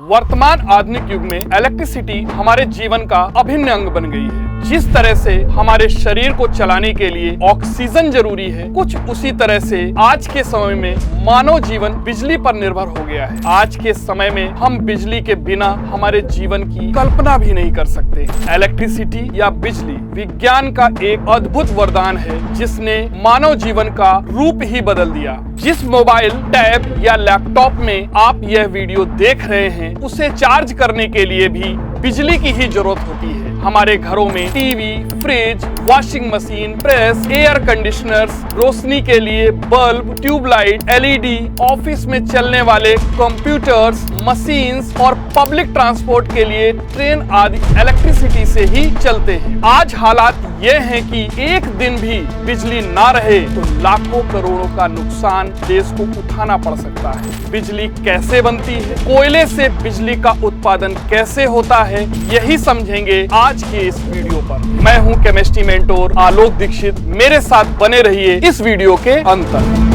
वर्तमान आधुनिक युग में इलेक्ट्रिसिटी हमारे जीवन का अभिन्न अंग बन गई है। जिस तरह से हमारे शरीर को चलाने के लिए ऑक्सीजन जरूरी है, कुछ उसी तरह से आज के समय में मानव जीवन बिजली पर निर्भर हो गया है। आज के समय में हम बिजली के बिना हमारे जीवन की कल्पना भी नहीं कर सकते। इलेक्ट्रिसिटी या बिजली विज्ञान का एक अद्भुत वरदान है जिसने मानव जीवन का रूप ही बदल दिया। जिस मोबाइल, टैब या लैपटॉप में आप यह वीडियो देख रहे हैं, उसे चार्ज करने के लिए भी बिजली की ही जरूरत होती है। हमारे घरों में TV, fridge, washing machine, press, air conditioners, रोशनी के लिए बल्ब, ट्यूबलाइट, एलईडी, ऑफिस में चलने वाले कंप्यूटर्स, मशीन्स और पब्लिक ट्रांसपोर्ट के लिए ट्रेन आदि इलेक्ट्रिसिटी से ही चलते हैं। आज हालात ये हैं कि एक दिन भी बिजली ना रहे तो लाखों करोड़ों का नुकसान देश को उठाना पड़ सकता है। बिजली कैसे बनती है, कोयले से बिजली का उत्पादन कैसे होता है, यही समझेंगे आज के इस वीडियो पर। मैं हूं केमिस्ट्री मेंटोर आलोक दीक्षित। मेरे साथ बने रहिए इस वीडियो के अंत तक।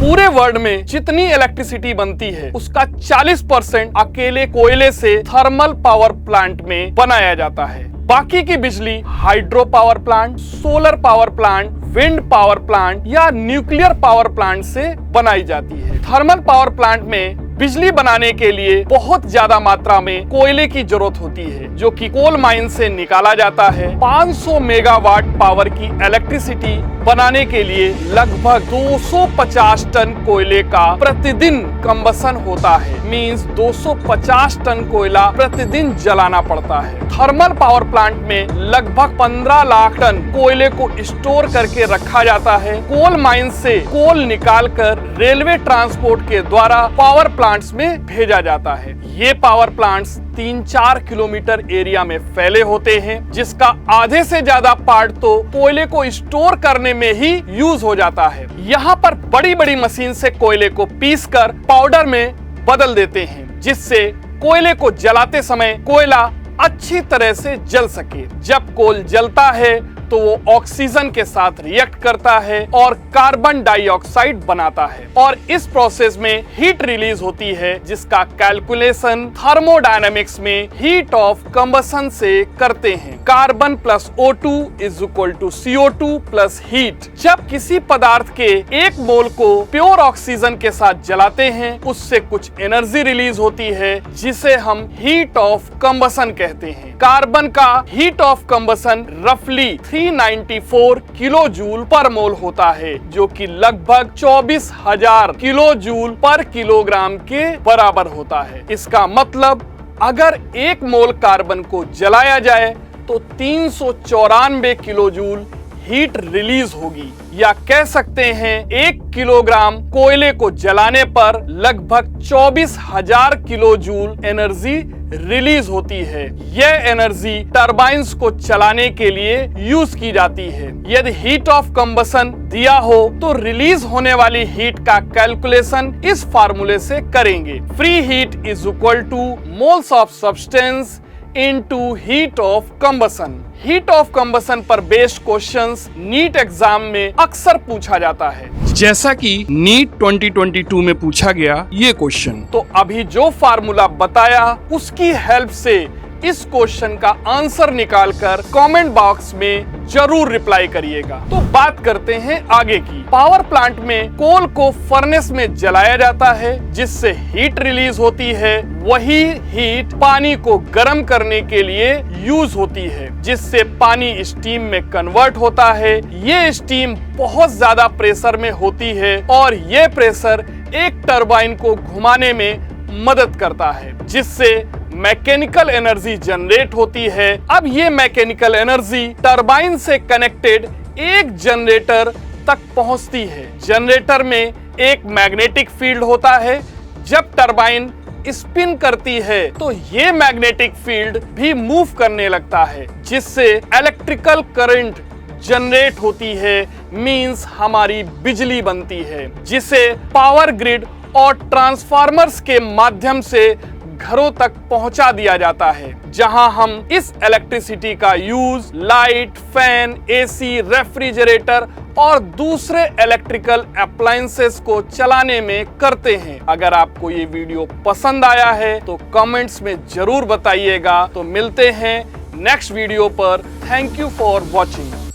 पूरे वर्ल्ड में जितनी इलेक्ट्रिसिटी बनती है उसका 40% अकेले कोयले से थर्मल पावर प्लांट में बनाया जाता है। बाकी की बिजली hydro power plant, solar power plant, wind power plant या न्यूक्लियर पावर प्लांट से बनाई जाती है। थर्मल पावर प्लांट में बिजली बनाने के लिए बहुत ज्यादा मात्रा में कोयले की जरूरत होती है, जो कि कोल माइन से निकाला जाता है। 500 मेगावाट पावर की इलेक्ट्रिसिटी बनाने के लिए लगभग 250 टन कोयले का प्रतिदिन कंबसन होता है। मींस 250 टन कोयला प्रतिदिन जलाना पड़ता है। थर्मल पावर प्लांट में लगभग 15 लाख टन कोयले को स्टोर करके रखा जाता है। कोल माइन से कोल निकालकर रेलवे ट्रांसपोर्ट के द्वारा पावर प्लांट्स में भेजा जाता है। ये पावर प्लांट्स 3-4 किलोमीटर एरिया में फैले होते हैं, जिसका आधे से ज्यादा पार्ट तो कोयले को स्टोर करने में ही यूज हो जाता है। यहाँ पर बड़ी बड़ी मशीन से कोयले को पीसकर पाउडर में बदल देते हैं, जिससे कोयले को जलाते समय कोयला अच्छी तरह से जल सके। जब कोल जलता है तो वो ऑक्सीजन के साथ रिएक्ट करता है और कार्बन डाइऑक्साइड बनाता है, और इस प्रोसेस में हीट रिलीज होती है, जिसका कैलकुलेशन थर्मोडायनेमिक्स में हीट ऑफ कंबसन से करते हैं। Carbon plus O2 is equal to CO2 plus heat. जब किसी पदार्थ के एक मोल को प्योर ऑक्सीजन के साथ जलाते हैं, उससे कुछ एनर्जी रिलीज होती है, जिसे हम हीट ऑफ कंबसन कहते हैं। कार्बन का हीट ऑफ कंबसन रफली 394 किलो जूल पर मोल होता है, जो कि लगभग 24,000 किलो जूल पर किलोग्राम के बराबर होता है। इसका मतलब अगर एक मोल कार्बन को जलाया जाए तो 394 किलो जूल हीट रिलीज होगी, या कह सकते हैं 1 किलोग्राम कोयले को जलाने पर लगभग 24,000 किलो जूल एनर्जी रिलीज होती है। यह एनर्जी टरबाइन्स को चलाने के लिए यूज की जाती है। यदि हीट ऑफ कंबसन दिया हो तो रिलीज होने वाली हीट का कैलकुलेशन इस फार्मूले से करेंगे। Free heat is equal two moles of substance into heat of combustion. Heat of combustion पर बेस्ड क्वेश्चंस नीट एग्जाम में अक्सर पूछा जाता है, जैसा कि नीट 2022 में पूछा गया ये क्वेश्चन। तो अभी जो फार्मूला बताया उसकी हेल्प से इस क्वेश्चन का आंसर निकालकर कमेंट बॉक्स में जरूर रिप्लाई करिएगा। तो बात करते हैं आगे की। पावर प्लांट में कोल को फर्नेस में जलाया जाता है, जिससे हीट रिलीज होती है। वही हीट पानी को गर्म करने के लिए यूज होती है, जिससे पानी स्टीम में कन्वर्ट होता है। ये स्टीम बहुत ज्यादा प्रेशर में होती है, और ये प्रेशर एक टरबाइन को घुमाने में मदद करता है, जिससे मैकेनिकल एनर्जी जनरेट होती है। अब ये मैकेनिकल एनर्जी टरबाइन से कनेक्टेड एक जनरेटर तक पहुंचती है। जनरेटर में एक मैग्नेटिक फील्ड होता है। जब टरबाइन स्पिन करती है तो ये मैग्नेटिक फील्ड भी मूव करने लगता है, जिससे इलेक्ट्रिकल करंट जनरेट होती है। मींस हमारी बिजली बनती है, जिसे पावर ग्रिड और ट्रांसफार्मर्स के माध्यम से घरों तक पहुंचा दिया जाता है, जहां हम इस इलेक्ट्रिसिटी का use light, fan, AC, refrigerator और दूसरे इलेक्ट्रिकल अप्लायंसेस को चलाने में करते हैं। अगर आपको ये वीडियो पसंद आया है तो कमेंट्स में जरूर बताइएगा। तो मिलते हैं नेक्स्ट वीडियो पर। Thank you for watching.